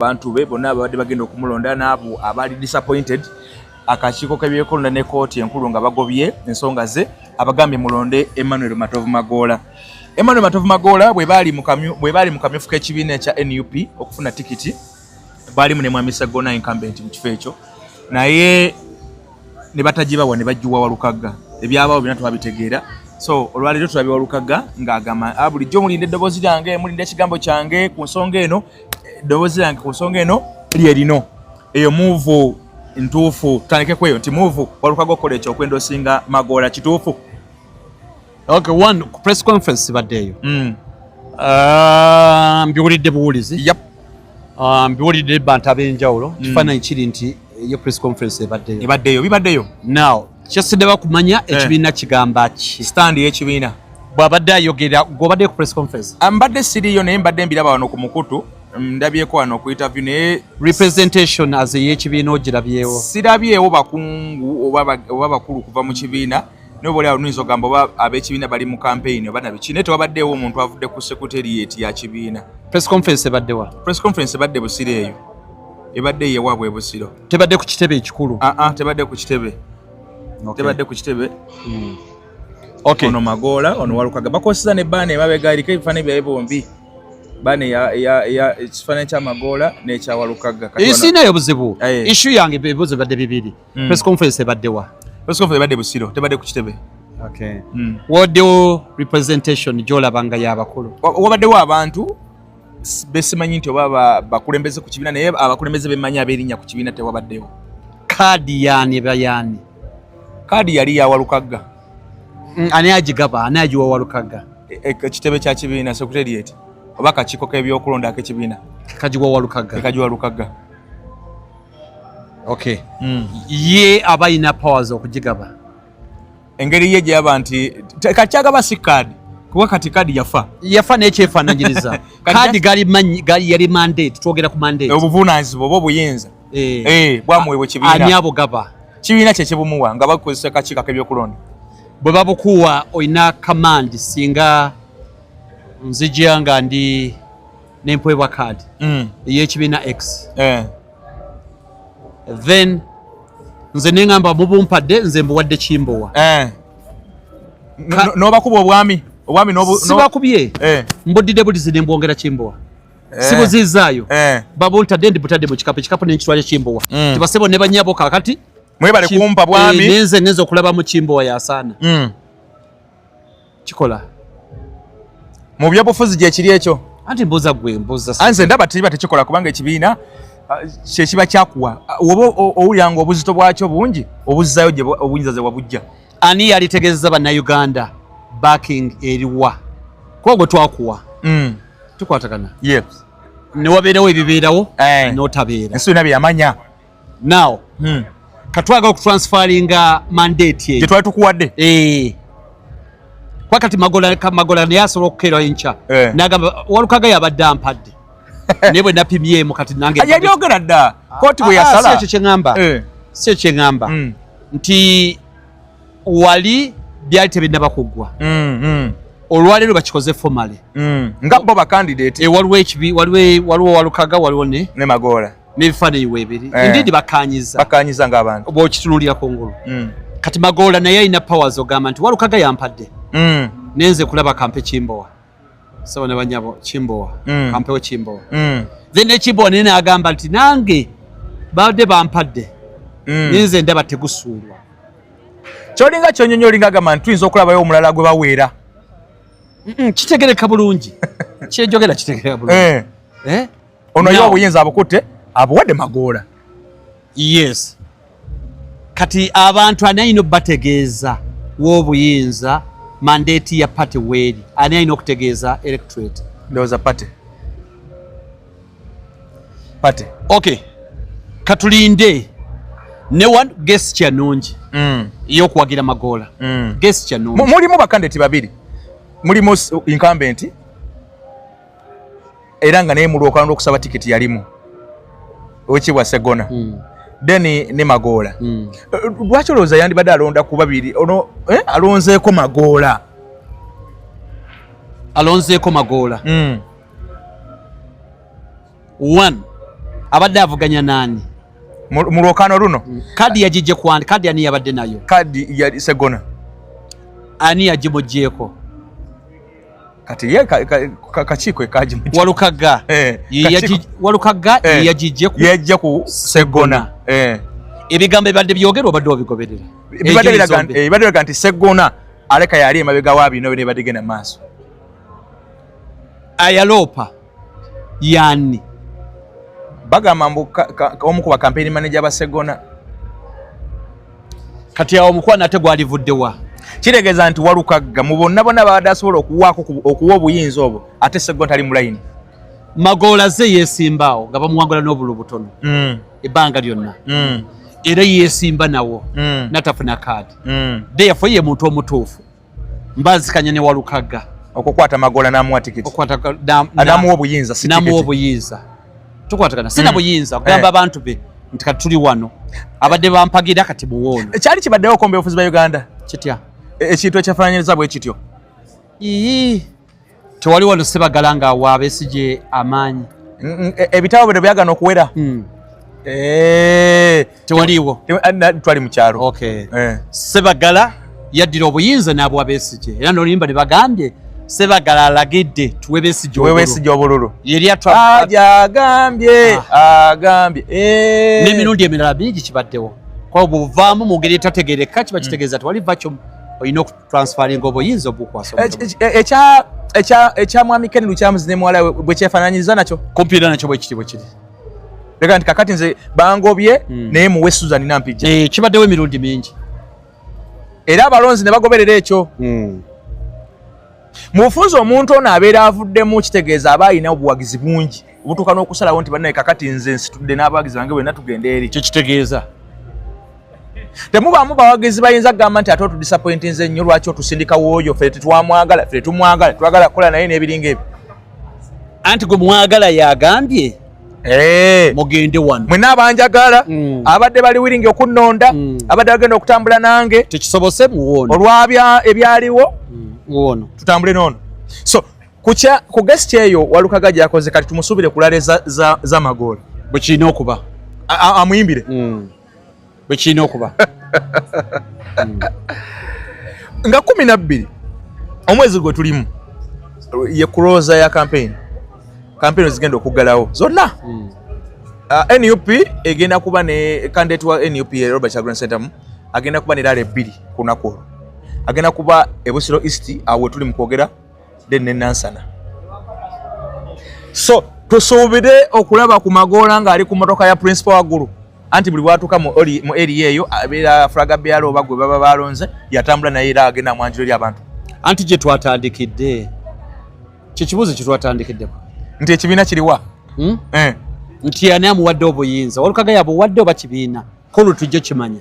bantu be bonna abadde bagenda okumulonda n'abo abali disappointed akakiiko k'ebyekulonda ne kooti enkulu nga bagobye ensonga ze abagambye mulonde Emmanuel Matovu Magoola. Emmanuel Matovu Magoola bwe bali mu kamyufu k'ekibiina ekya NUP okufuna tikiti baalimu ne mwami Segona incumbent mu kifo ekyo naye ne batagibawa ne bajjuwa Walukaga ebyabaawo byonna twabitegeera. So olwaleero tulabye Walukaga ng'agamba bulijjo mulinde eddoboozi lyange mulinde ekigambo kyange ku nsonga eno eddoboozi lyange ku nsonga eno lye lino eyo move ntuufu tutandike kweyo nti move Walukaga okola ekyokwenda osinga Magoola kituufu. Okay, one press conference baddeeyo mbiwulidde buwulizi. Yep. Mbiwulidde bantu ab'enjawulo kifaananyi kiri nti iyo press conference ebaddeyo bibaddeyo. Now kyasidde bakumanya ekibiina kigamba ki stand y'ekibiina bw'abadde ayogera gw'obadde ku press conference. Mbadde siriyo naye mbadde mbiraba wano ku mukutu ndabyeko wano ku interview naye representation as y'ekibiina ogirabyewo. Sirabyewo bakungu oba bakulu kuva mu kibiina naye bw'oli awo nuyinza ogamba oba ab'ekibiina bali mu campaign oba nabiki naye tewabaddeewo omuntu avudde ku secretariat ya kibiina. Press conference ebaddewa? Press conference ebadde Busiro eyo ebadde yewaabwe Busiro. Tebadde ku kitebe ekikulu? Tebadde ku kitebe. Tebadde ku kitebe. Okay. Ono Magoola ono Walukaga bakoseza ne bane mabega aliko ebifaananyi byabe bombi bane ya ekifaananyi kya Magoola n'ekya Walukaga. Isiinayo buzibu. Issue yange bebuzo badde bibiri. Press conference ebaddewa? Press conference ebadde Busiro tebadde ku kitebe. Okay. Waddewo representation gy'olabanga y'abakulu? Wabaddewo abantu besimanyi nti oba bakulembeze ku kibiina naye abakulembeze bemanyi ab'erinnya ku kibiina tewabaddewo. Kaadi yaani bayani? Kaadi yali ya Walukaga. Ani agigaba? Ani agiwa Walukaga? Ekitebe kya kibiina secretariat oba kakiiko k'ebyokulonda ak'ekibiina kagiwa Walukaga. Kagiwa Walukaga. Okay. Ye abayina powers okugigaba. Engeri ye gyaba nti kakyagaba si kaadi kuba kati kaadi yafa n'ekyefaananyiriza. Kaadi gali yali mandate twogera ku mandate. Obuvunaanyizibwa oba obuyinza bwamuweebwa kibiina. Ani abugaba? Kibiina kye kibumuwa nga bakozesa kakiiko k'ebyokulonda. Bwe babukuwa oyina command singa nzijja nga ndi n'empwebwa kaadi ey'ekibiina X. Then nze neŋŋamba mubumpadde nze mbuwadde Kimbowa. N'obakuba obwami sibakubye mbuddidde bulizi ne mbwongera Kimbowa. Sibuzizaayo babuntadde ndibutadde mu ekikapu n'ekitwale Kimbowa. Tibasebo ne banyabo kaakati mwebale kumpa bwami nenze ngenza okulaba mu Kimbowa yasaana. Kikola mu byobufuzi gye kiri ekyo. Anti mbuuza gwe mbuuza. Anze ndaba tiba tekikola kubanga ekibiina kye kiba kyakuwa oba owulyanga obuzito bwakyo bungi obuzzayo gye obuyinza ze wabujja. Ani yalitegeezeza bannayuganda backing eriwa kuba gwe twakuwa tukwatagana? Yes. Ne wabeerawo ebibeerawo n'otabeera. Ensi yonna byeyamanya. Now katwaga okutransferinga mandate eyo gye twali tukuwadde. Wakati Magoola naye asobola okukeerayo enkya n'agamba Walukaga yabadde ampadde naye bwe napimyemu kati nange yabyogera dda kooti bwe yasala. Si ekyo kye ŋŋamba nti wali byali tebinnaba kuggwa olwaleero bakikoze formally nga bo bakandidate. Waliwo Walukaga waliwo ne Magoola n'ebifaananyi weebiri indeed bakanyiza ng'abantu bw'okitunuulira kungulu. Kati Magoola naye alina powers ogamba nti Walukaga yampadde nenze kulaba kampe Kimbowa. Sawa ne banyabo Kimbowa kampewo Kimbowa. Then ne Kimbowa naye n'agamba nti nange badde bampadde nenze ndaba Tegusulwa. Kyolinga kyonyonyo olinga agamba nti tuyinza okulabayo omulala gwe baweera. Kitegereka bulungi. Kyejogera kitegereka bulungi. Ono yo obuyinza abukutte abuwadde Magoola. Yes. Kati abantu ani alina okubategeeza w'obuyinza mandate ya party weeri ani alina okutegeeza electorate? Ndowooza party. Okay. Katulinde ne one guest kyanungi y'okuwagira Magoola. Guest kyanungi. Mulimu bakandidate babiri. Mulimu incumbent era nga naye mulwoka n'okusaba tiketi yalimu owekibwa Segona. Then ne Magoola. Lwaki olowooza yandibadde alonda ku babiri ono alonzeeko Magoola? One, abadde avuganya nani mu lwokano luno kadi yagijje kwandi kadi ani yabadde nayo kadi ya Segona ani yagimujjeko kati ye kakiiko ekajimujje Walukaga Walukaga yagijje ku Segona ebigambo ebadde byogerwa obadde obigoberera ibadde biraga nti Segona aleka yali emabega wa bino ne badde gena maaso ayalopa yani bagamba mbu omu ku campaign manager ba Segona kati awo omukwana ate gwalivuddewa kiregeeza nti Walukaga mu bonna badasobola okuwa obuyinza obwo ate Segona tali mu line Magoola ze yeesimbaawo nga bamuwangula n'obulu butono ebbanga lyonna era yeesimba nawo natafuna kaadi therefore ye muntu omutuufu mbazikanya ne Walukaga okukwata Magoola n'amuwa tikiti n'amuwa obuyinza si tikiti n'amuwa obuyinza tukwatagana sina buyinza kugamba abantu be nti kati tuli wano abadde bampagira kati muwono kyali kibaddewo okombe obufuzi ba Uganda kitya ekintu ekyafaananyiriza bwe kityo tewali wano Sebagala nga waabesigye amaanyi ebitabo bino byagana okuwera tewaliiwo twali mu kyalo Sebagala yaddira obuyinza n'abwa Besigye era n'oluyimba ne bagambye Sebagala alagidde tuwe Besigye obululu yeri agambye n'emirundi emirala bingi kibaddewo kwa buvaamu mu ngeri etategeereka kiba kitegeeza tewaliva kyo olina okutransfaringa obuyinza obukwasa ekya mwami Ken Lukyamuzi ne muwala we bwe kyefaananyiriza nakyo kumpiira nakyo bwe kiri lega nti kakati nze bangobye naye muwe Susan Nampijja kibaddewo emirundi mingi era abalonzi ne bagoberera ekyo mu bufunza omuntu ono abeera avuddemu kitegeeza aba alina obuwagizi bungi obutuuka n'okusalawo nti bannaye kakati nze nsitudde n'abawagizi bange bwenna tugenda eri kyo kitegeeza temubaamu bawagizi bayinza kugamba nti ate otudisappointinze nnyo lwaki otusindika wooyo ffe tetwamwagala ffe tumwagala twagala kukola naye n'ebiringa ebyo anti gwe mwagala yagambye mugende wano mwenna abanjagala abadde bali wiringi okunnonda abadde bagenda okutambula nange tekisobose muwono olwabya ebyaliwo muwono tutambule noono so ku guest eyo Walukaga gyakoze kati tumusuubire kulale za Magoola bwe kirina okuba amuyimbire bwe kirina okuba nga 12 omwezi gwe tulimu ye kuloza ya campaign zigenda okuggalawo zonna NUP egenda kuba ne candidate wa NUP Robert Kyagulanyi Ssentamu agenda kuba ne rally 2 ku lunaku olwo agenda kuba Ebusiro East awo tuli mu kwogera then ne Nansana so tusuubire okulaba ku Magoola ng'ali ku motoka ya principal waggulu anti buli bwatuuka mu area eyo abeera fulaga byalo oba gwe baba balonze yatambula naye era agenda mwanjiro eri abantu anti gye twatandikidde kyekibuuzo kye twatandikiddeko nti ekibiina kiriwa nti ani amuwadde obuyinza Walukaga yabuwadde oba kibiina kolo tujje kimanya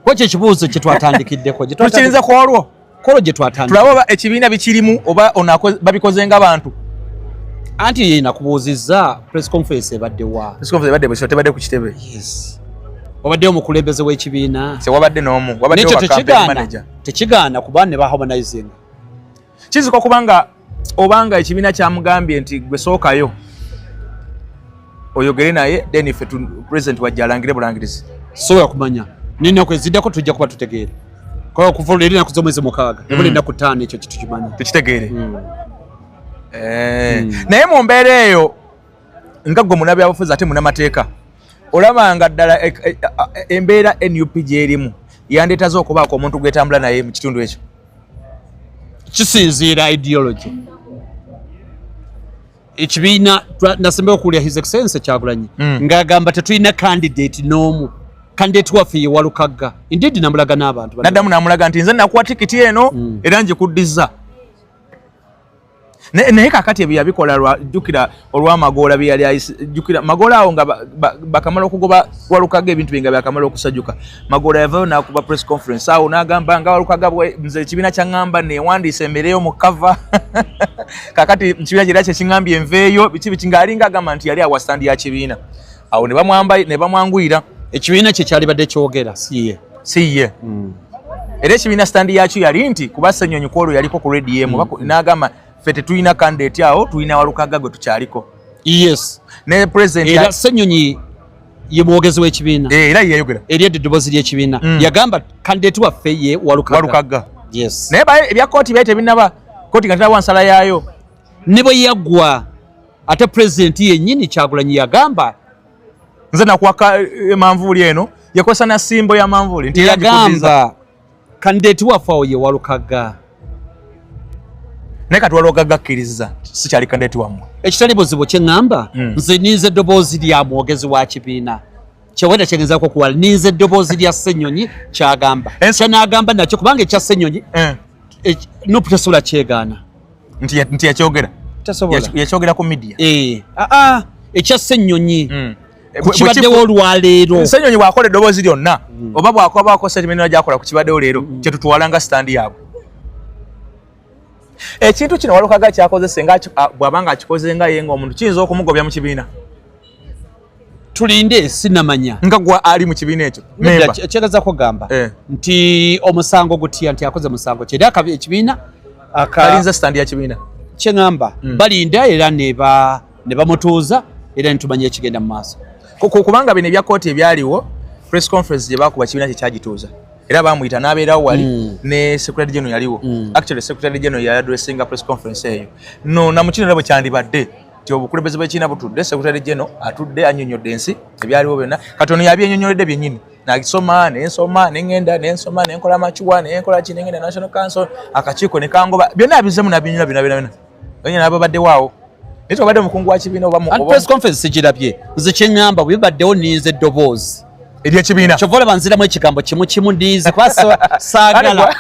ko kyekibuuzo kye twatandikiddeko tukirinza ku olwo kolo gye twatandikidde tulaba oba ekibiina bikirimu oba babikoze ng'abantu anti ye nakubuuzizza press conference ebaddewa tebadde ku kitebe obaddewo omukulembeze w'ekibiina tewabadde n'omu nekyo tekigaana kuba ne baharmonizinga kizika okubanga obanga ekibiina kyamugambye nti gwe sookayo oyogere naye then ife president wajja alangire bulangirizi sobola kumanya n'ennaku eziddako tujja kuba tutegeere kwa okuva olwo erinaku z'omwezi 6 ebula ennaku 5 ekyo kitukimanyi tukitegeere naye mu mbeera eyo nga gwe munabyabufuzi ate munamateeka olabanga ddala embeera NUP gy'erimu yandeetaze okubaako omuntu gwetambula naye mu kitundu ekyo kisinziira ideology ekibiina nasembewo okuwulira his excellence Kyagulanyi ng'agamba tetulina candidate n'omu candidate waffe ye Walukaga indeed namulaga n'abantu naddamu namulaga nti nze nakuwa tikiti eno era ngikuddiza naye kakati ebyo yabikola jjukira olwa Magoola byeyali jjukira Magoola awo nga bakamala okugoba Walukaga ebintu bye nga byakamala okusajjuka Magoola yavayo n'akuba press conference awo n'agamba nga Walukaga nze ekibiina kyaŋŋamba neewandiisa embeereyo mu cover kakati ekibiina kyera kyekiŋŋambye enveeyo biki ng'alinga agamba nti yali awa stand ya kibiina awo ne bamwanguyira ekibiina kye kyali badde kyogera si ye era ekibiina stand yakyo yali nti kuba Ssenyonyi kwolwo yaliko ku radio n'agamba ffe tetulina candidate awo tulina Walukaga gwe tukyaliko yes ne president era Ssenyonyi ye mwogezi w'ekibiina era yayogera eryedde eddoboozi ly'ekibiina yagamba candidate waffe ye Walukaga yes naye ebya kooti byali tebinaba kooti nga terawa nsala yaayo ne bwe yaggwa ate president yennyini Kyagulanyi yagamba nze nakwaka manvuuli eno yakozesa na simbo ya manvuuli nti yagamba candidate waffe awo ye Walukaga naye kati Walukaga akkiriza sikyali candidate wammwe ekitali buzibu kye ŋŋamba nze ninze eddoboozi lya mwogezi wa kibiina kyewenda kyegezaako kuwala ninze eddoboozi lya Ssenyonyi kyagamba kyenaagamba nakyo kubanga ekya Ssenyonyi Nuupu tasobola kyegaana nti yakyogera yakyogera ku media ekya Ssenyonyi kukibaddewo olwaleero Ssenyonyi bw'akola eddoboozi lyonna oba bw'akobaako sentimenera gy'akola ku kibaddewo leero kyetutwala nga stand yaabwe ekintu kino Walukaga kyakoze senga bw'abanga akikoze nga ye ng'omuntu kiyinza okumugobya mu kibiina tulinde sinamanya nga gwa ali mu kibiina ekyo kyegeza kugamba nti omusango gutya nti akoze musango kyeri akabi ekibiina akalinza stand ya kibiina kyeŋŋamba balinda era ne bamutuuza era nitumanya ekigenda mu maaso kubanga bino ebya kooti ebyaliwo press conference gye baakuba kibiina kye kyagituuza era bamuyita n'abeerawo wali ne secretary general yaliwo actually secretary general yaadressinga press conference eyo no namukinera bwe kyandibadde ti obukulembeze bw'ekibiina butudde secretary general atudde annyonnyodde ensi ebyaliwo byonna katono yabyennyonnyoledde byennyini nagisoma nensoma nengenda nensoma nenkola amakiwa nenkola ki nengenda national council akakiiko ne kangoba byonna abizemu nabinyula byonna byonna ababaddewo naye tobadde omukungu wa kibiina oba press conference sigirabye nze kyeŋŋamba bwe bibaddewo ninze eddoboozi ery'ekibiina kyova olaba nziramu ekigambo kimu ndiizi kuba saagala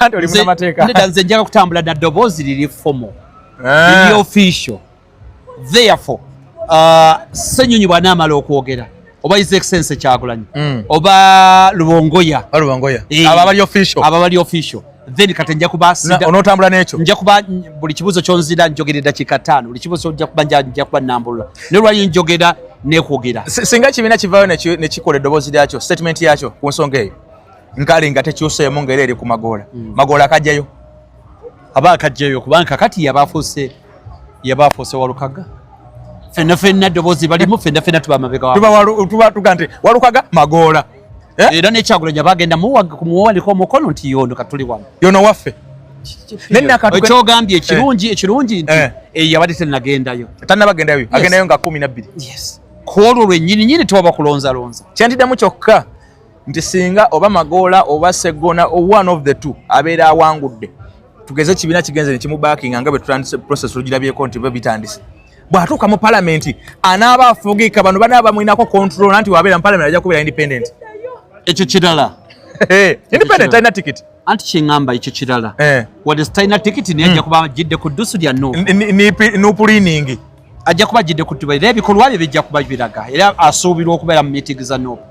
nze njaga kutambula na ddoboozi liri fomo liri official therefore Ssenyonyi bw'anaamala okwogera oba his excellency Kyagulanyi oba Lubongoya aba bali official then kati nja kuba onootambula n'ekyo nja kuba buli kibuuzo kyonzira njogera eddakiika 5 buli kibuuzo nja kuba nambulula ne lwali njogera nekwogera singa ekibiina kivaayo ne kikola eddoboozi lyakyo statement yakyo ku nsonga eyo nkale nga tekyuseemu ng'era eri ku Magoola Magoola akajjayo aba akajjayo kubanga kakati yabaafuuse Walukaga fenna eddoboozi balimu fenna tuba mabega tuba tuga nti Walukaga Magoola era n'Ekyagulanyi bagenda kumuwaliko omukono nti yono katuli wano yono waffe ekyogambye ekirungi nti yabadde tannagendayo agendayo nga 12 kwolwo lwennyini tewaba kulonzalonza kyantiddamu kyokka nti singa oba Magoola oba Segona one of the two abeera awangudde tugeze ekibiina kigenze ne kimubaakinga nga bwe tutandise process olugirabyeko nti bwe bitandise bw'atuuka mu palamenti anaaba afugika bano banaaba bamwinako control nanti wabeera mu palamenti ajja kubeera independent ekyo kirala independent alina tikiti anti kyeŋŋamba ekyo kirala wadde talina tikiti naye ajja kuba ajjidde ku ddusu lya nupuliningi ajja kuba ajjidde ku dduba era ebikolwa bye bijja kuba biraga era asuubirwa okubeera mu meeting za Nuupu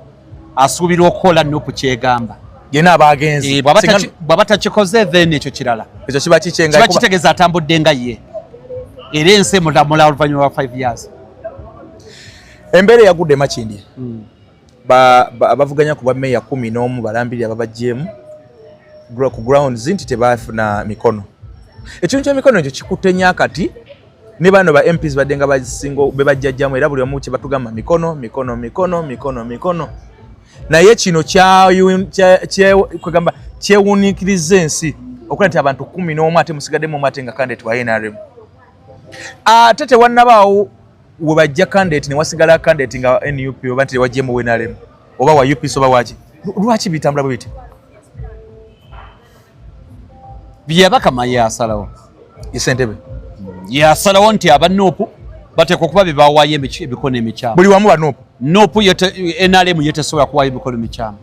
asuubirwa okukola Nuupu kyegamba yena abagenzi bw'aba takikoze then ekyo kirala ekyo kiba kikyenga kiba kitegeeza atambudde nga ye era ensi emulamula oluvannyuma lwa 5 years embeera eyagudde Makindye abavuganya ku bwa meya 11 balambiri ababajjeemu ku grounds nti tebaafuna mikono ekintu ky'emikono ekyo kikutte nnyo akati ne bano ba MPs badde nga basinga be bajjajjamu era buli omu kye batugamba mikono naye kino kyewuniikiriza ensi okuba nti abantu 11 ate musigaddemu ate nga candidate wa NRM ate tewannabaawo we bajja candidate ne wasigala candidate nga NUP oba nti tewajjemu wa NRM oba wa UPC oba waki lwaki bitambula bwe biti Byabakama yasalawo Isentebe yasalawo nti aba Nuupu bateeka okuba be bawaayo emikono emikyamu buli wamu wa Nuupu NRM yetesobola kuwaayo emikono mikyamu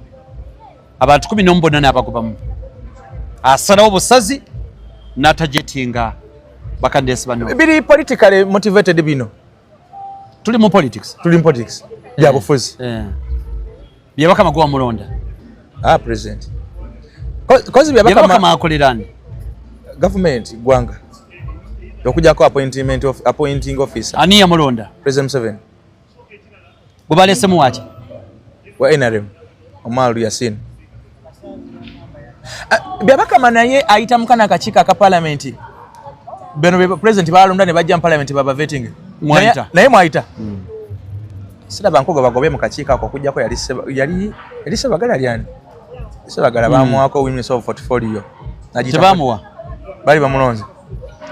abantu 14 abagobamu asalawo busazi n'atajetinga bakandesi bano biri politically motivated bino tuli mu politics ya bufuzi Byabakama gwa mulonda president cause Byabakama akolerani government gwanga okujjako appointing officer ani ya mulonda President 7 gubalese mu waki wa NRM Omalu Yasin Byabakama naye ayita mukana akakiiko aka parliament beno president balonda ne bajja mu parliament baba vetting Mwaita. Naye mwaita. Siraba nkogo bagobe mu kakiiko ako kujjako yali Sebagala lyani. Sebagala bamwako Women's of Portfolio. Tebamuwa. Bali bamulonze.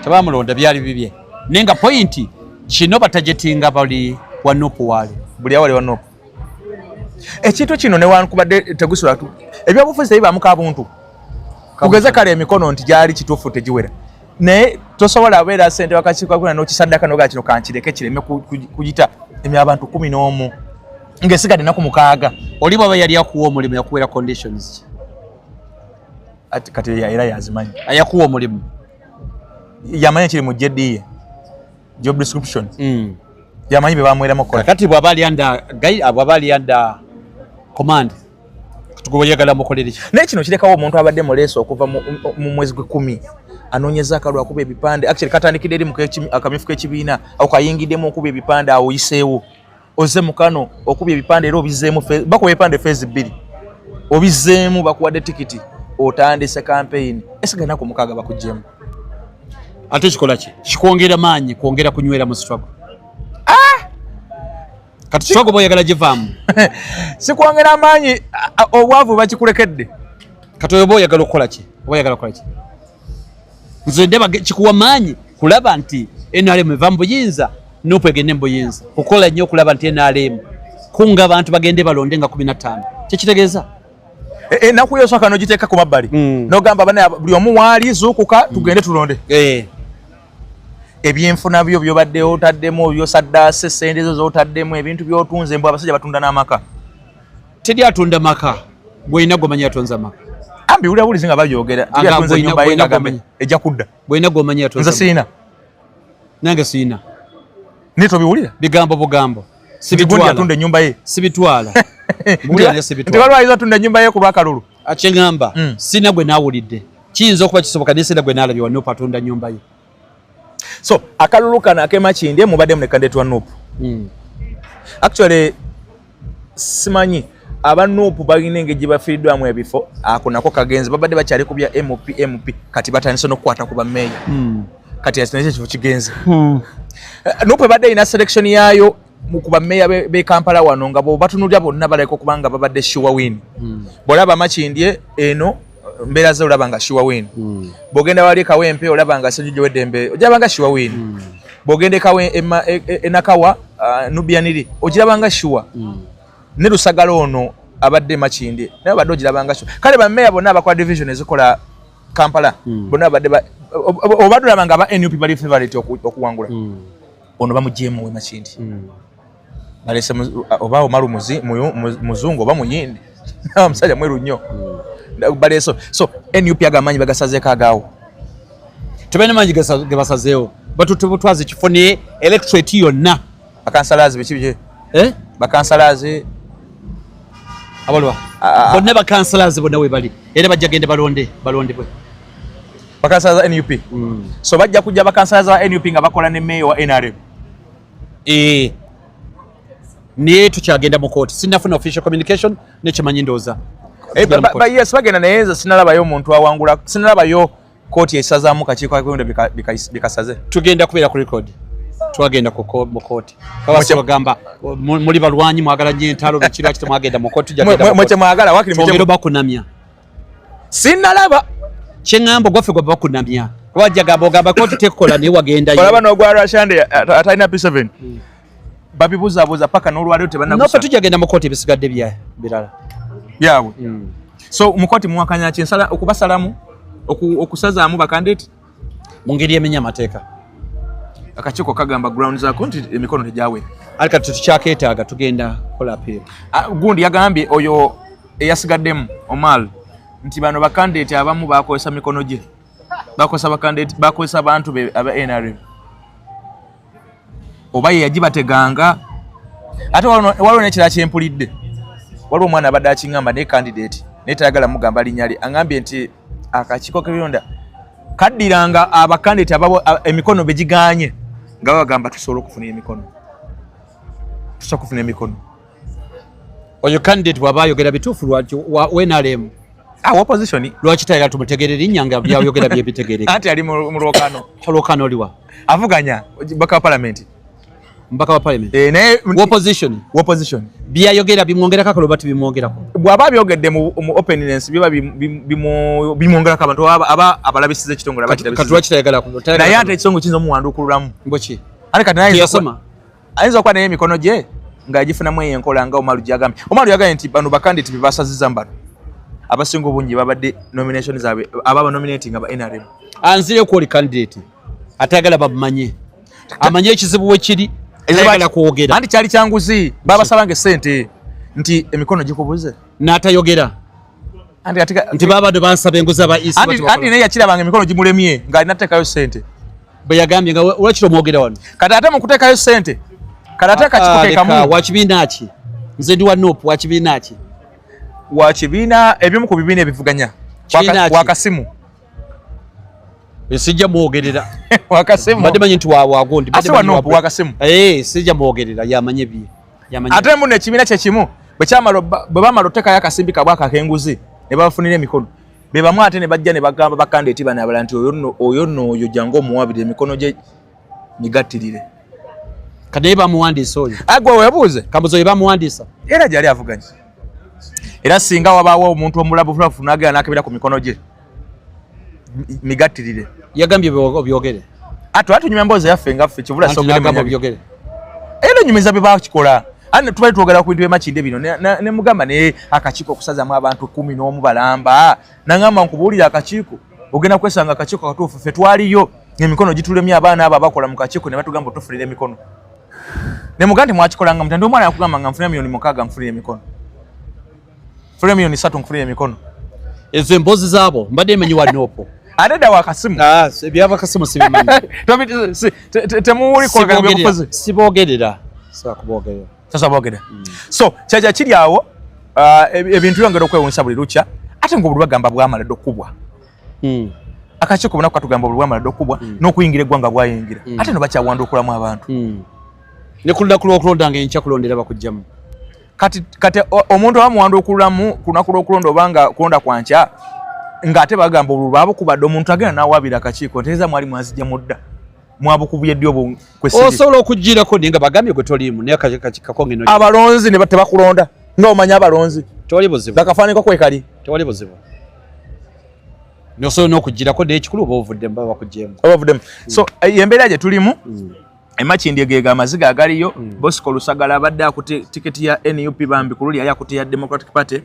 Tebamulonda byali bibye. Nenga point kino batajetinga bali wanupu wali. Buli awali wanupu. Ekintu kino ne wankubadde Tegusulwa tu. Ebyobufuzi bibamuka abuntu. Kugeza kale emikono nti gyali kituufu tegiwera. Naye tosobola abeera ssente wakakiiko kuna n'okisaddaka n'ogaa kino kankireke kireme kugita abantu 11 ng'esigadde ennaku 6. Oli bw'aba yali akuwa omulimu yakuwera conditions. Ati kati era yazimanyi. Ayakuwa omulimu. Yamanyi kiri mu JD job description. Yamanyi be bamweramu kola. Kati bw'aba ali under command. Tugoyagala mukolere ki. Naye kino kirekawo omuntu abadde mu leeso okuva mu mwezi gwe 10 anoonyeza akalwa akuba ebipande actually katandikidde eri mu akamyufu k'ekibiina awo kayingiddemu okuba ebipande awo oyiseewo ozze mu kano okuba ebipande era obizzeemu bakuba ebipande feezi 2 obizzeemu bakuwadde tikiti otandise campaign esigana ku 6 bakuggyemu ate kikola ki kikwongera maanyi kwongera kunywera mu struggle kati struggle boyagala givaamu sikwongera amaanyi obwavu bakikulekedde kati oyo boyagala okukola ki nze ndeba kikuwa maanyi kulaba nti NRM eva mu buyinza nupu egende mu buyinza kukola nnyo okulaba nti NRM kunga abantu bagende balonde nga 15 kyekitegeeza ennaku yosooka n'ogiteeka ku mabbali n'ogamba bana buli omu waali zuukuka tugende tulonde ebyenfuna byo byobadde otaddemu byosaddaase ssente ezo z'otaddemu ebintu by'otunze mbw abasajja batunda n'amaka teri atunda maka bw'olina gomanya yatonza maka ambiwulira bulizi nga babyogera yatunze ennyumba ye ngagambe ejja kudda bw'olina gomanya yatonza nze siina nange siina naye tobiwulira bigambo bugambo sibitwala yatunda ennyumba ye sibitwala nti waliwo ayinza atunda ennyumba ye ku lwakalulu kyeŋŋamba siina gwe naawulidde kiyinza okuba kisoboka naye siina gwe naalabye wanuupu atunda ennyumba ye so akalulu kano ak'emakindye mubadde mu ne candidate wa nuupu actually simanyi aba nuupu balina engeri gye bafiiriddwamu ebifo ako nako kagenzi babadde bakyali ku bya MP kati batandise n'okukwata ku bammeeya kati ekyo ekifo kigenze nuupu ebadde erina selection yaayo ku bammeeya b'e Kampala wano nga bo batunulira bonna balabika okuba nga babadde sure win bw'olaba makindye eno mbeera ze olaba nga sure win bw'ogenda wali Kawempe olaba nga Sejujju w'eddembe ogiraba nga sure win bw'ogenda enakawa Nubianiri ogiraba nga sure ne Lusagala ono abadde makindye naye badde ogiraba nga sure kale bammeeya bonna abakola division ezikola Kampala bonna abadde obadde olaba nga aba NUP bali favorite okuwangula ono bamuggyemu we makindye balese oba omalu muzungu oba muyindi omusajja mweru nnyo baleso so NUP agamanyi bagasazeeko agaawo tebene manyi ge basazeewo batutwaze kifune electorate yonna bakansalazi biki bakansalazi abalwa bonna bakansalazi bonna we bali era bajja gende balondebwe bakansalaza NUP so bajja kujja bakansalaza wa NUP nga bakola ne mayor wa NRM niye tukyagenda mu kooti sinafuna official communication nekimanyi ndooza yes bagenda naye nze sinalabayo omuntu awangula sinalabayo kooti esazaamu kakiiko kakonde bikasaze tugenda kubeera ku record twagenda mu kooti babasi bagamba muli balwanyi mwagala nnyo entalo bekirwa kite mwagenda mu kooti mweche mwagala wakiri mwongero bakunamya sinalaba kyeŋŋamba gwaffe gwe bakunamya wajja gamba kooti tekola naye wagendayo olaba n'ogwa Rashande atalina P7 babibuzaabuuza paka n'olwaliro tebannofe tujagenda mu kooti ebisigadde birala byabwe so mu kooti muwakanya ki okubasalamu okusazaamu bakandidate mu ngeri emenya amateeka akakiiko kagamba ground zaako nti emikono tegyawera ali kati tukyakeetaaga tugenda kukola appeal gundi yagambye oyo eyasigaddemu Omar nti bano bakandidate abamu bakozesa mikono gye bakozesa abantu aba NRM oba ye yagibateganga ate waliwo n'ekirala kyempulidde waliwo omwana abadde akiŋŋamba naye candidate naye tayagala mugamba linnya lye aŋŋambye nti akakiiko k'ebirondera kaddiranga abakandidate ababo emikono begiganye nga bagamba tusobola okufuna emikono tusobola kufuna emikono oyo candidate bw'aba ayogera bituufu wa NRM opposition lwaki tayagala tumutegeere linnya nga byayogera byebitegereka anti ali mu lwokano olwokano oliwa avuganya baka parliament mbaka wa parliament naye opposition byayogera bimwongera kako lobati bimwongerako bwaba byogedde mu openness biba bimwongerako abantu abalabisize kitongole abakitayagala naye ate ekisongo kiyinza omuwandukululamu mboki ate kati naye yasoma ayinza okuba naye emikono gye ng'agifunamu enkola nga Omalu gyagambye Omalu yagambye nti bano bakandidate bebasaziza mbano abasinga obungi babadde nomination zaabwe ababa nominating aba NRM anzire ko oli candidate atayagala bamanye amanye ekizibu we kiri ayagala kwogera anti kyali kyanguzi babasabange sente nti emikono gikubuze n'atayogera nti babadde bansaba enguzi aba isi anti naye yakirabanga emikono gimulemye ng'alina teekayo sente bwe yagambye nga olwekiro mwogera wano kati ate mu kuteekayo sente kati ate akakiiko keekamu wakibiina ki nze ndi wa nopu wakibiina ki wakibiina ebimu ku bibiina ebivuganya wakasimu sijja mwogerera wakasimu badde manyi nti wagondi asiwa nopu wakasimu sijja mwogerera yamanye bye ate muno ekibiina kyekimu bwe bamala oteekayo akasimbi kabwaka ak'enguzi ne babafunira emikono be bamu ate ne bajja ne bagamba bakandidate bano abalala nti oyo n'oyo jangu omuwabire emikono gye migattirire kati naye bamuwandiisa oyo agwe weebuuze kambuzo ye bamuwandiisa era gyali avuganye era singa wabaawo omuntu omulabufulafu n'agenda n'akebera ku mikono gye migattirire yagambye byogere ate atunyuma emboozi yaffe nga ffe kivula byogere era enyumiza bye bakikola ate tubali twogera ku bintu byemakinde bino ne mugamba naye akakiiko okusazamu abantu 11 balamba nangamba nkubuulira akakiiko ogenda kwesanga akakiiko katuufu ffe twaliyo emikono gitulemye abaana abo abakola mu kakiiko ne batugamba otufunira emikono ne mugamba nti mwakikolanga mutandi omwana yakugamba nga nfunira miliyoni 6 nfunira emikono nfunira miliyoni 3 nfunira emikono ezo emboozi zaabo mbadde emenyi wa nopo ate dda wakasimu ebyabakasimu sibimanyi temuwuli kwogera byobufuzi sibogerera sakubogerera sasa boogera so kyaja kiri awo ebintu byongera okwewunisa buli lukya ate nga obuli bagamba bwamala dde okubwa akakiiko bonna katugamba obuli bwamala dde okubwa n'okuyingira eggwanga bwayingira ate no bakyawanduukulamu abantu ne ku lunaku lw'okulonda ng'enkya kulondera bakugjamu kati omuntu abamuwanduukulamu ku lunaku lw'okulonda obanga kulonda kwankya ng'ate bagamba obuli baabukubadde omuntu agenda n'awaabira akakiiko ntegeeza mwali mwazijja mudda mwabukubye ddi obwo kwesiri osobola okugirako naye nga bagambye gwe toliimu naye akakonge no abalonzi ne tebakulonda ng'omanya abalonzi tewali buzibu gakafaaniko kwekali tewali buzibu nosobola n'okugirako naye ekikulu oba ovuddemu baba bakugyemu so embeera gye tulimu emakindi ge amaziga agaliyo Bosco Lusagala abadde akutte tiketi ya NUP bambi ku luli yali akutte ya Democratic Party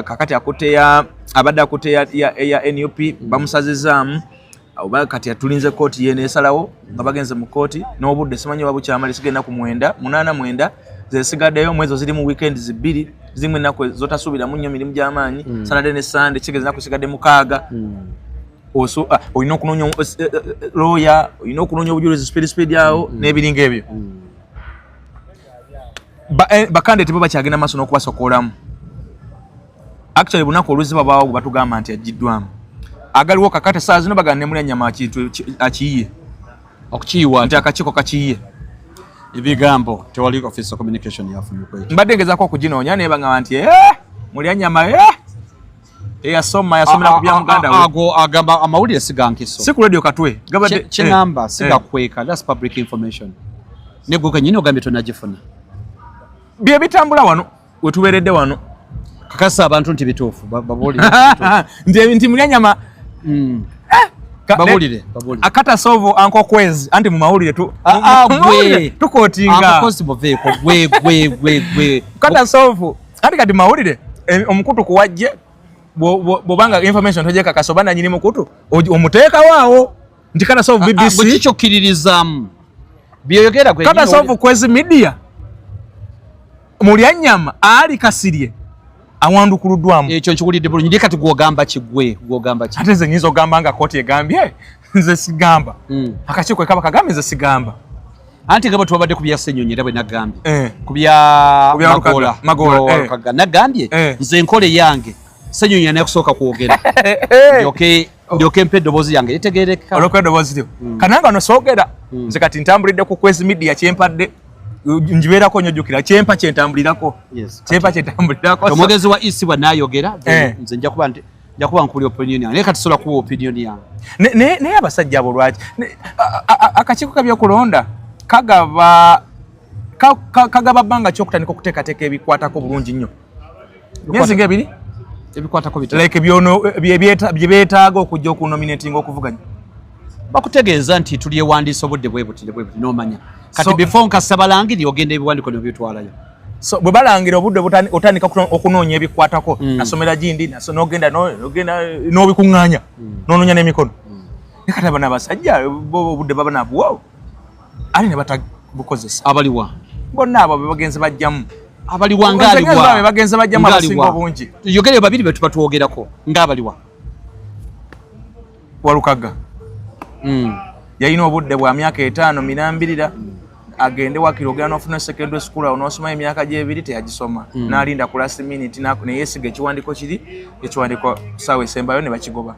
kakati akutte abadde akutte ya NUP bamusazizaamu oba kati atulinze kooti ye neesalawo nga bagenze mu kooti n'obudde simanyi wabukyamali sigenda ku 89 zesigaddeyo mwezo ziri mu weekend zibiri zimwe ennaku zotasuubiramu nnyo mirimu gy'amaanyi Saturday ne Sunday kigeze ennaku sigadde 6 olina okunoonya lawyer olina okunoonya obujulizi speed awo n'ebiringa ebyo bakandidate bo bakyagenda maaso n'okubasokolamu actually bunaku oluzi babaawo batugamba nti agiddwamu agaliwo kakate saa zino bagana ne mulya nyama kintu akiyiye okukiyiwa nti akakiiko kakiyiye ebigambo tewali official communication yafuniko ekyo mbadde ngezaako okuginoonya naye bagamba nti mulya nyama yasomera ku bya muganda we agamba amawulire sigankiso si ku radio katwe gabadde kinamba sigakweka that's public information ne gwe kenyini ogambye tonagifuna bye bitambula wano wetubeeredde wano kakasa abantu nti bituufu babulire nti mulya nyama babulire akata sovo anko kwezi anti mu mawulire tukootinga ankozi muveeko gwe kata sovo anti kati mawulire omukutu kuwajje bobanga information tojeka kasobana nyini mukutu omuteeka waawo nti kata sovo BBC kichokkiririzamu byeyogera gwe kata sovo kwezi media mulya nyama ali kasirye awandukuluddwamu ekyo nkiwulidde bulungi ndi kati gwogamba kigwe ate nze nyinza ogamba nga kooti egambye nze sigamba akakiiko ekaba kagambye nze sigamba anti nga bwe tubadde ku bya Ssenyonyi era bwe nagambye ku bya Magoola nagambye nze enkole yange Ssenyonyi anakusooka kwogera ndyoke mpe eddoboozi yange litegeereka olwokuba eddoboozi lyo kananga nosoogera nze kati ntambulidde ku kwezi media kyempadde njibeerako nyojjukira kyempa kyentambulirako omwogezi wa isi bwanaayogera nze nja kuba nkuli opinion yange naye kati sobola kuba opinion yange naye abasajja abo lwaki akakiiko kabyokulonda kagaba bbanga kyokutandika okuteekateeka ebikwatako bulungi nnyo myezi ng'ebiri ebikwatako bita like bye beetaaga okujja okunominatinga okuvuganya bakutegeeza nti tulyewandiisa obudde bwe buti n'omanya kati before nkasabalangiri ogenda ebiwandiiko n'obyetwalayo so bwe balangira obudde otandika okunoonya ebikwatako nasomera gindi n'ogenda n'obikuŋŋaanya n'onoonya n'emikono nekati abana abasajja obudde baba nabuwa ali ne batabukozesa abaliwa bonna abo bebagenze bajjamu abaliwa ng'aliwa bagenze bajjamu abasinga obungi yogere babiri be tuba twogerako ng'abaliwa Walukaga yalina obudde bwa myaka 5 minambirira agende wakiri ogera n'ofuna secondary school awo n'osoma emyaka gy'ebiri teyagisoma n'alinda ku last minute neyeesiga ekiwandiiko kiri ekiwandiiko ssaawa esembayo ne bakigoba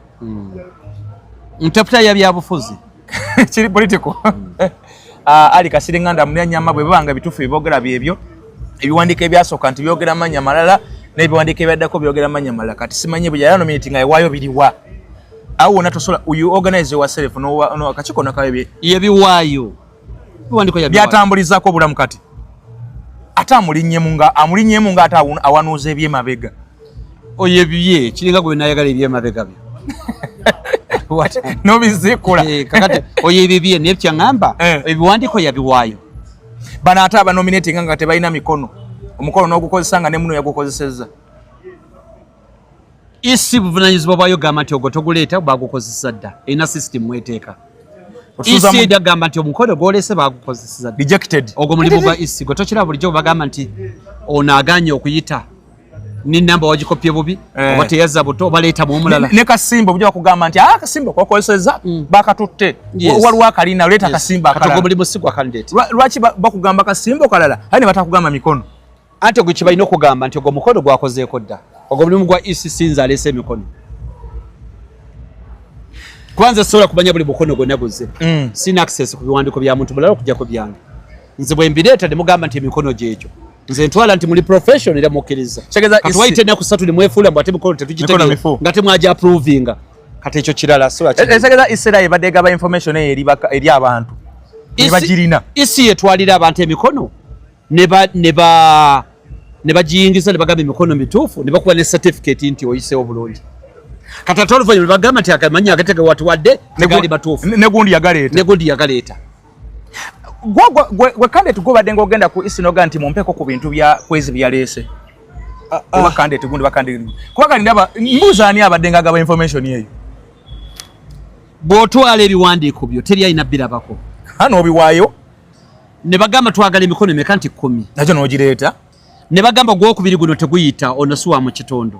ntapita ya byabufuzi kiri political ali kasirenganda mulyanyama bwe babanga bituufu byogera byebyo ebiwandiiko ebyasooka nti byogera mannya malala n'ebiwandiiko ebyaddako byogera mannya malala kati simanye bwe yalano minute nga ewaayo biriwa awo wonna tosobola you organize yourself no akakiko nakayo yebiwaayo biwandiiko ya byatambulizaako obulamu kati ate amulinnyemu nga ate awanuuza ebyemabega oyebye kiringa gwe nayagala ebyemabega byo nobizikula kakati oyebye naye kyaŋŋamba ebiwandiiko yabiwaayo bano ate abanominatinga nga tebalina mikono omukono n'ogukozesa nga ne muno yagukozesezza isi buvunanyizibwa bwayo gamba nti ogwo toguleeta bagukozesa dda erina system mweteeka isi edda gamba nti omukono gwolese bagukozeseza dda rejected ogwo mulimu gwa isi gwe tokira bulijjo bagamba nti ono aganye okuyita ninamba wagikopye bubi oba teyazza buto oba leetamu omulala ne kasimba bujja bakugamba nti kasimba kwakozeseza bakatutte waliwo akalina leeta akasimba akalala ogwo mulimu si gwa candidate lwaki bakugamba kasimba kalala aye ne batakugamba mikono ate gwe kibalina okugamba nti ogwo mukono gwakozeeko dda ogwo mulimu gwa isi sinza aleese emikono kwanza sobola kumanya buli mukono gwonna guzze sina access ku biwandiiko bya muntu mulala okujjako byange nze bwe mbireeta ne mugamba nti emikono gyekyo nze ntwala nti muli profession era mukkiriza kati waite ennaku 3 ne mwefuula mbu ate mikono tetugitegeera nga temwaja approvinga kati ekyo kirala esegeza isera ebadde egaba information eyo eri abantu ne bagirina isi yetwalira abantu emikono ne bagiyingiza ne bagamba emikono mituufu ne bakuba ne certificate nti oyiseewo bulungi kati ate oluvannyuma ne bagamba nti akamanya agatega watuwadde tegali matuufu negundi yagaleeta gwe kandidate gobadde ng'ogenda ku isi noga nti mumpeeko ku bintu kwezi byaleese oba kandidate gundi bakandidate kuba kali ndaba mbuuza ani abadde ng'agaba information eyo bw'otwala ebiwandiiko byo teri alina birabako hano obiwaayo ne bagamba twagala emikono emeka nti 10 nakyo n'ogireeta ne bagamba gwokubiri guno teguyita onosuwa mu kitundu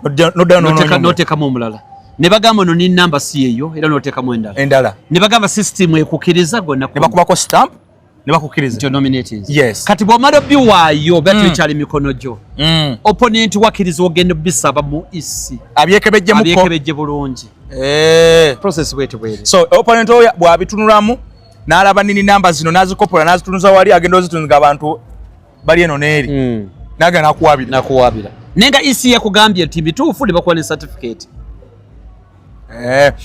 n'oteekamu omulala ne bagamba ono ni namba si eyo era n'oteekamu endala ne bagamba system ekukkiriza gonna ne bakubako stamp ne bakukkiriza yes kati bw'omala biwaayo bati ekyali mikono gyo opponent wakkiriza ogenda bisaba mu isi abyekebejje bulungi process bwetebwere so opponent oyo bw'abitunulamu n'alaba nini namba zino n'azikopola n'azitunuza wali agenda ozitunga abantu bali eno n'eri n'agenda nakuwaabira naye nga isi yakugambye nti bituufu ne bakuwa ne certificate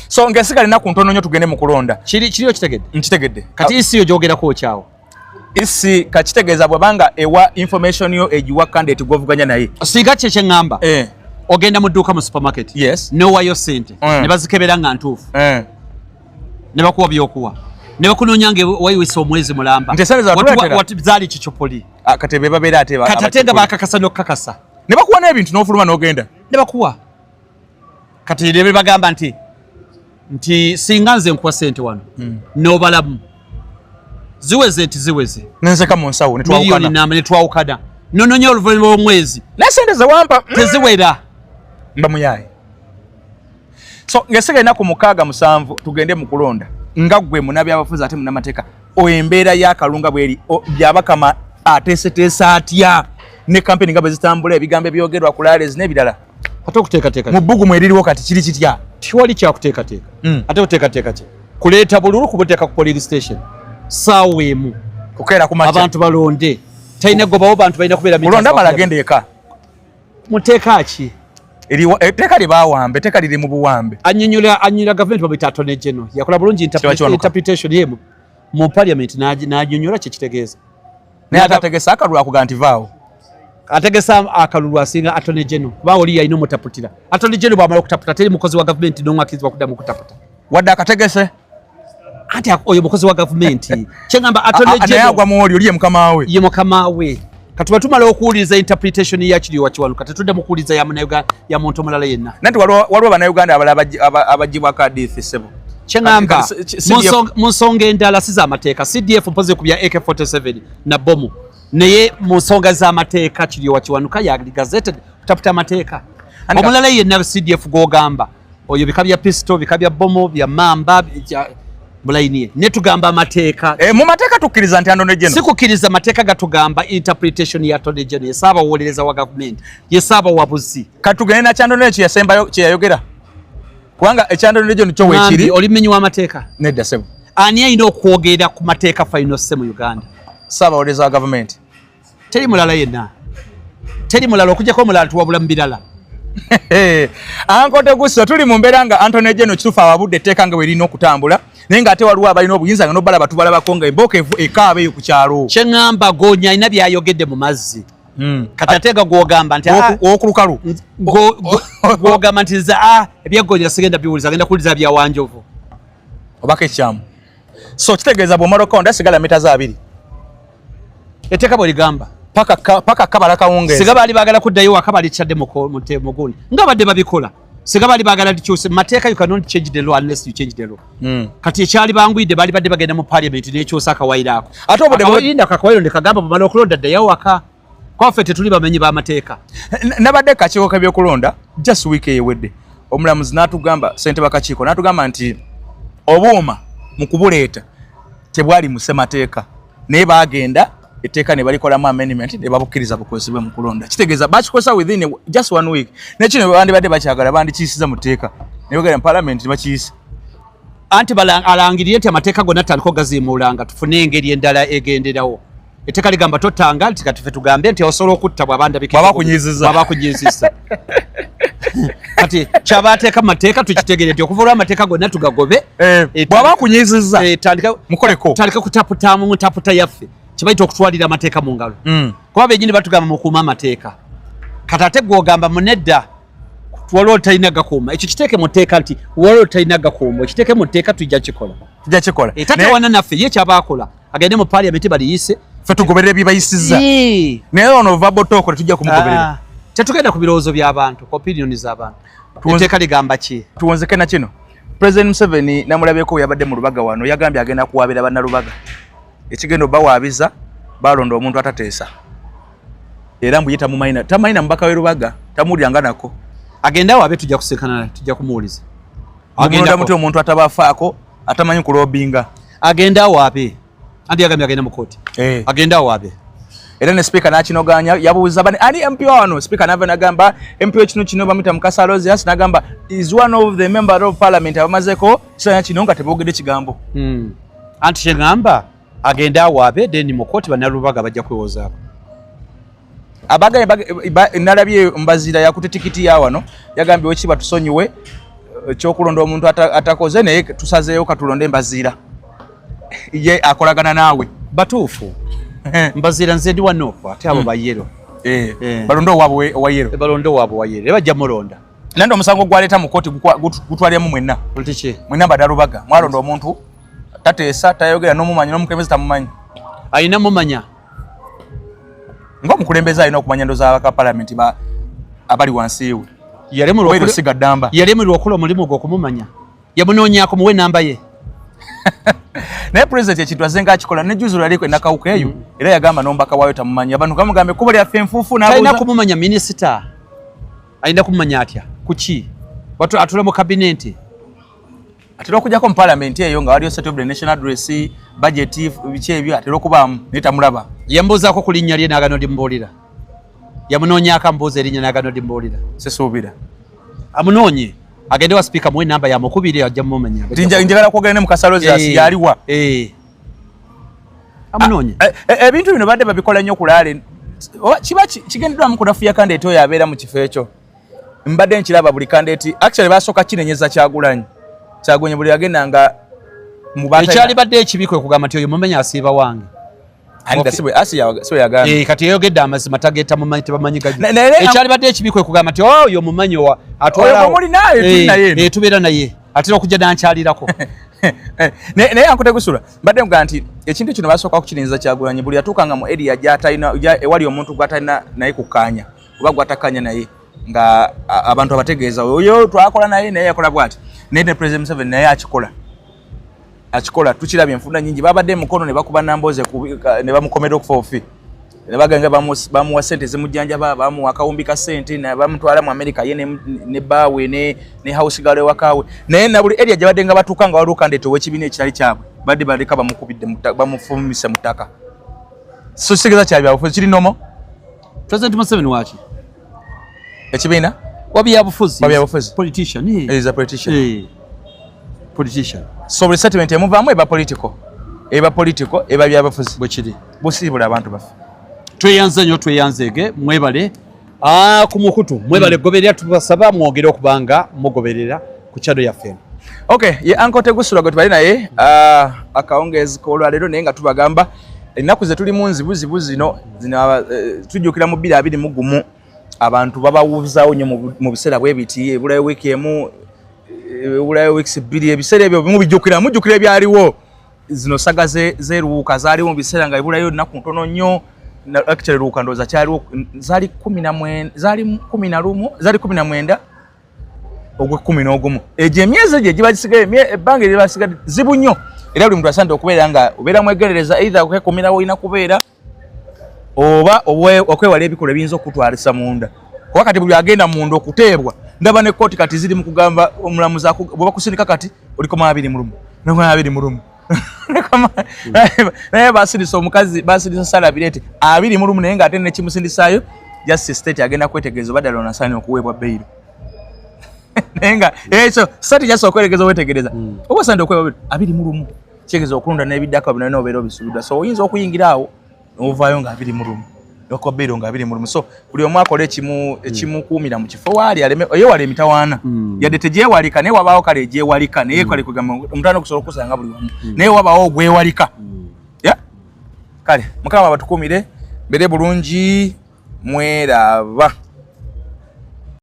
so ng'esigala ennaku ntono nnyo tugende mu kulonda kiriyo kitegedde nkitegedde kati isi yo gyogerako okyawo isi kakitegeeza bwabanga ewa information yo egiwa candidate gw'ovuganya naye singa kye kyeŋŋamba ogenda mu dduuka mu supermarket n'owaayo ssente ne bazikebera nga ntuufu ne bakuwa byokuwa ne bakunoonya nga wayiwisa omwezi mulamba zaali kicupuli kati be babeera ate nga bakakasa n'okukakasa ne bakuwa n'ebintu n'ofuluma n'ogenda ne bakuwa kati ne bagamba nti singa nze nkuwa ssente wano n'obalamu ziweze nenzeka mu nsawo netwawukana nononya oluvannyuma lw'omwezi naye ssente ze wampa teziwera mba muyaye so ng'esiga ennaku 6-7 tugende mu kulonda nga gwe munabyabafuzi ate munamateeka embeera y'akalunga bweri Byabakama ateeseteesa atya ne kampeni nga bwe zitambula ebigambo ebyogerwa ku laales n'ebirala ate okuteekateeka mu bbugumu eririwo kati kiri kitya tiwali kyakuteekateeka ate okuteekateeka kye kuleeta bululu kubuteeka ku polling station saawa emu kukeera ku makya abantu balonde talina gobawo bantu balina kubeera mulonda mala agenda eka muteeka ki etteeka libawambe etteeka liri mu buwambe annyonnyola gavumenti babita atone geno yakola bulungi interpretation yemu mu parliament n'anyonnyola kye kitegeeza naye atategesa akalulu akuga nti vaawo ategesa akalulu asinga attorney general kuba oli yalina omutaputira attorney general bw'amala okutaputa teri mukozi wa gavumenti n'omwakirizibwa kuddamu kutaputa wadde akategese anti oyo mukozi wa gavumenti kyengamba attorney general naye agwa muoli oli ye mukama we ye mukama we katuba tumala okuwuliriza interpretation ya kiriwa Kiwanuka tetudde mu kuwuliriza ya muntu omulala yenna nanti waliwo bannayuganda abalala abagibwako hadithi ssebo kyengamba mu nsonga endala si z'amateeka CDF mpoze ku bya AK47 na bomu naye mu nsonga z'amateeka kiriwa Kiwanuka yali gazetted kutaputa amateeka omulala yenna CDF gw'ogamba oyo bika bya pistol bika bya bomu bya mamba bulayiniye ne tugamba amateeka mu mateeka tukkiriza nti Attorney General sikukkiriza amateeka gatugamba interpretation ya Attorney General yesaaba wolereza wa government yesaaba wabuzi katugende na kyandone ekyo yasembayo kye yayogera kubanga ekyandone ekyo nikyo weekiri oli mmenyi w'amateeka nedda sebo ani ayina okwogera ku mateeka final se mu Uganda saaba wolereza wa government teri mulala yenna teri mulala okujjako omulala tuwabula mu birala ankote guso tuli mu mbeera nga Attorney General kituufu awabudde etteeka nga werina okutambula naye ng'ate waliwo abalina obuyinza nga n'obbala batubalabako nga embooko ekaaba eyo ku kyalo kyeŋŋamba goonya alina byayogedde mu mazzi kati ate nga gwogamba nti okulukalu gwogamba nti ebyagoonya sigenda biwuliza agenda kuwuliza byawanjovu obako ekyamu so kitegeeza bw'omala okonda sigala mita za 2 etteeka bweligamba paka kabala kawungeezi siga baali baagala kuddayo waka balikyadde mugundi nga badde babikola siga baali baagala likyuse mateeka you cannot change the law unless you change the law kati ekyali bangwidde baali badde bagenda mu parliament n'ekyusa akawairo ako ate obudde akawairo ne kagamba bamala okulonda ddayo waka kwaffe tetuli bamenyi b'amateeka nabadde kakiiko k'ebyokulonda just week eyewedde omulamuzi n'atugamba ssentebe w'akakiiko n'atugamba nti obuuma mu kubuleeta tebwali mu ssemateeka naye baagenda etteeka ne balikolamu amendment ne babukkiriza bukozesebwe mu kulonda kitegeeza bakikozesa within just 1 week nekino bandibadde bakyagala bandikiyisiza mu tteeka ne bagenda mu parliament ne bakiyisa anti alangirire nti amateeka gonna taliko gazimuulanga tufune engeri endala egenderawo etteeka ligamba totanga nti kati ffe tugambe nti osobola okutta bw'abandababakunyiziza kati kyabateeka mu mateeka tukitegere nti okuva olw'amateeka gonna tugagobe bw'abakunyiziza mukoleko tandika kutaputamu mutaputa yaffe kibaita okutwalira amateeka mu ngalo kuba benyini batugamba mukuuma amateeka kati ate gwogamba munedda waliwo talina gakuuma ekyo kiteeke mu tteeka nti waliwo talina gakuuma ekiteeke mu tteeka tujja kikola tatawana naffe ye kyabaakola agende mu parliament baliyise ffe tugoberera ebyebayisizza naye ono vabotooko tetujja kumugoberera tetugenda ku birowoozo by'abantu ku opinioni z'abantu etteeka ligamba ki tuwonzeke na kino President Museveni namulabyeko yabadde mu Lubaga wano yagambye agenda kuwaabira bannalubaga ekigendo bawaabiza balonda omuntu atateesa era mbuyita mu maina tamayina mbaka we Lubaga tamulyanga nako agenda wabe tujja kusekana tujja kumuuliza agenda muti omuntu atabafaako atamanyi kulobinga agenda wabe andi yagambye agenda mu kooti agenda wabe era ne speaker n'akinoganya yabuuza bani ani MP wano speaker n'ava n'agamba MP kino bamuyita Mukasa Rosias n'agamba is one of the member of parliament abamazeko kisanya kino nga teboogedde kigambo anti kyengamba agenda wabe then mu kooti bannalubaga bajja kwewozaako abaga nalabye mbazira yakutte tikiti ya wano yagambye wekiba tusonyiwe ekyokulonda omuntu atakoze naye tusazeeyo katulonde mbazira ye akolagana naawe batuufu mbazira nze ndi wanofu ate abo bayero balonde owaabwe owayero balonde owaabwe wayero bajja mulonda nandi omusango gwaleeta mu kooti gutwaliramu mwenna mwenna badalubaga mwalonda omuntu tateesa tayogera n'omumanyi n'omukebezi tamumanyi ayina mumanya ng'omukulembeze alina okumanya ndoza abaka parliament abali wansi we yalemerwa okukola omulimu gwe okumumanya yamunoonyaako muwe namba ye naye president ekintu azenga akikola ne juzula aliko enakawuka eyo era yagamba n'ombaka waayo tamumanyi abantu gamugambe kuba lyaffe enfuufu talina kumumanya minisita alina kumumanya atya kuki atula mu kabinenti atera okujjako mu parliament eyo nga waliyo state of the national address budget biki ebyo atera okubaamu naye tamulaba yambuuzaako ku linnya lye n'agano limbuulira yamunoonyaako ambuuza erinnya n'agano limbuulira sesuubira amunoonye agende wa speaker muwe namba yamukubire ajja mumanya njagala kwogera ne Mukasa Rosias yaliwa amunoonye ebintu bino badde babikola nnyo kulaale kiba kigendeddwamu kunafuya kandeeti oyo abeera mu kifo ekyo mbadde nkiraba buli kandeeti actually basooka kinenyeza Kyagulanyi buli yagendanga ekyali badde ekibikwe kugamba nti oyo mumenya asiiba wange kati yayogedde amazima tageeta mumanyi tebamanyi ekyali badde ekibikwe kugamba nti oyo mumanyi tubeera naye atera okujja nankyalirako naye Tegusulwa mbadde mugaa nti ekintu kino basooka kukirinza Kyagulanyi buli yatuukanga mu area ewali omuntu gwatalina naye kukkaanya oba gwatakkaanya naye nga abantu abategeeza oyo twakola naye yakola bwati naye ne President Museveni naye akikola tukirabye enfunda nyingi babadde mukono ne bakuba namboze ne bamukomera okufa ne baganga bamuwa sente zimujjanjaba bamuwa akawumbi ka sente ne bamutwala mu America ye ne bawe ne house gale wakawe naye na buli area gyabadde nga batuuka nga waluka ndeto wekibine ekirali kyabwe badde baleka bamukubidde bamufumise mutaka so sigeza kyabya ofuzi kiri nomo President Museveni wachi ekibina wabyabufuzi politician is a politician so resettlement emuvamu eba political eba byabufuzi bwekiri busibula abantu bafe tweyanze nnyo tweyanzege mwebale ku mukutu mwebale goberera tubasaba mwogere okubanga mugoberera ku channel yaffe okay ye Tegusulwa gwe tubali naye akaongezi ko lwalero naye nga tubagamba ennaku ze tuli mu nzibuzibu zino tujjukira mu 2021 abantu babawuzaawo nnyo mu biseera bwe biti ebulayo wiki emu ebulayo weeks 2 ebiseera ebyo mubijjukira ebyaliwo zino saga zeruuka zaaliwo mu biseera nga ebulayo nnaku ntono nnyo actually ruuka ndoza kyaliwo zali 19 ogwe 11 eje emyezi gye gibasigaye ebbanga lye basigadde zibu nnyo era buli muntu asante okubeera nga obeera mwegerereza either okwekomerawo olina kubeera oba okwewala ebikolwa ebiyinza okutwalisa munda kuba kati buli agenda munda okuteebwa ndaba ne kooti kati ziri mu kugamba omulamuzi bwe bakusindika kati oliko 20 naye basirisa omukazi basirisa salabirete 20 naye nga ate nekimusindisaayo justice state agenda kwetegereza badala onasaani okuweebwa beyiro naye nga ekyo state jasa okwetegereza wetegereza oba sande okuweebwa 20 kyegeeza okulunda n'ebiddako bino n'obeera obisuubirwa so oyinza okuyingiraawo n'ovaayo nga 20 okwa beyiro nga 20 so buli omu akola ekimukuumira mu kifo waali yewala emitawaana yadde tegyewalika naye wabaawo kale egyewalika naye kale kugamba omutanda okusobola okusanga buli wamu naye wabaawo ogwewalika kale mukama batukuumire mbere bulungi mweraba